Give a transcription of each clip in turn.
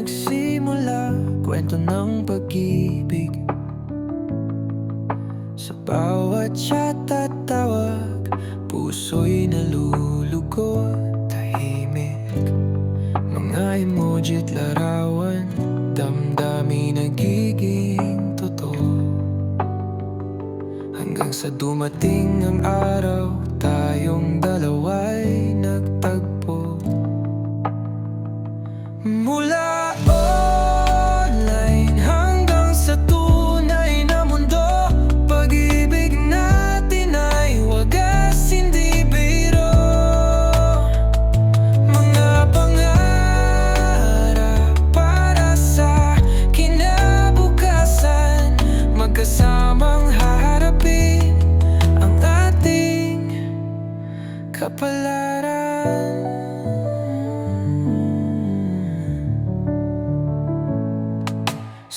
nagsimula, kwento ng pag-ibig. Sa bawat chat at tawag, puso'y nalulugod, tahimik. Mga emoji't larawan, damdamin nagiging totoo. Hanggang sa dumating ang araw, tayong dalawa'y nagtagpo. Mula online hanggang sa tunay na mundo, pag-ibig natin ay wagas, hindi biro. Mga pangarap para sa kinabukasan, magkasamang haharapin ang ating kapalaran.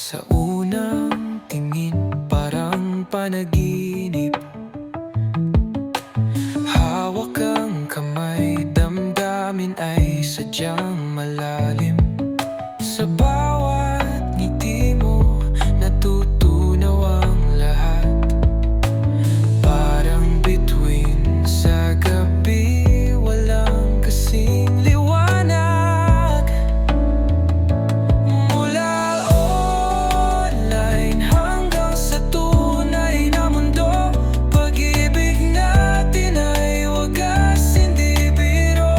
Sa unang tingin, parang panaginip. Hawak ang kamay, damdamin ay sadyang malalim. Sa bawat ngiti mo, natutunaw ang lahat. Parang bituin sa gabi, walang kasing liwanag. Mula online hanggang sa tunay na mundo, pag-ibig natin ay wagas, hindi biro.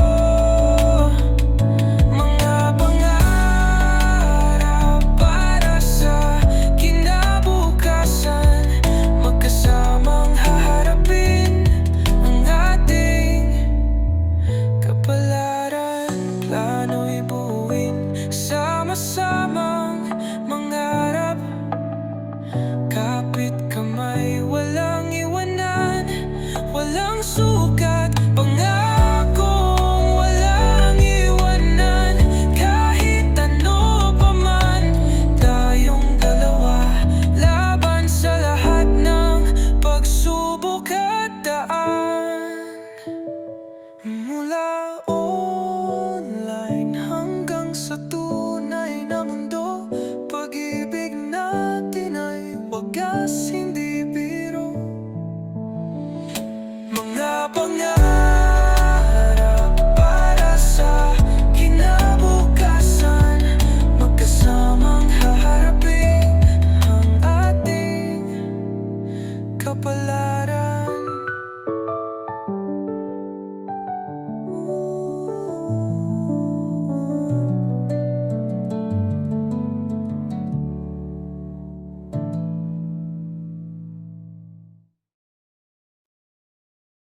Mga pangarap para sa kinabukasan, magkasamang haharapin ang ating kapalaran. Plano'y buuin, sama-samang mangarap. Kapit kamay, walang iwanan, walang sukat. Pangakong walang iwanan, kahit ano pa man. Tayong dalawa, laban sa lahat ng pagsubok at daan. Mula online hanggang sa tunay na mundo, pag-ibig natin ay wagas, hindi biro. Mga pangarap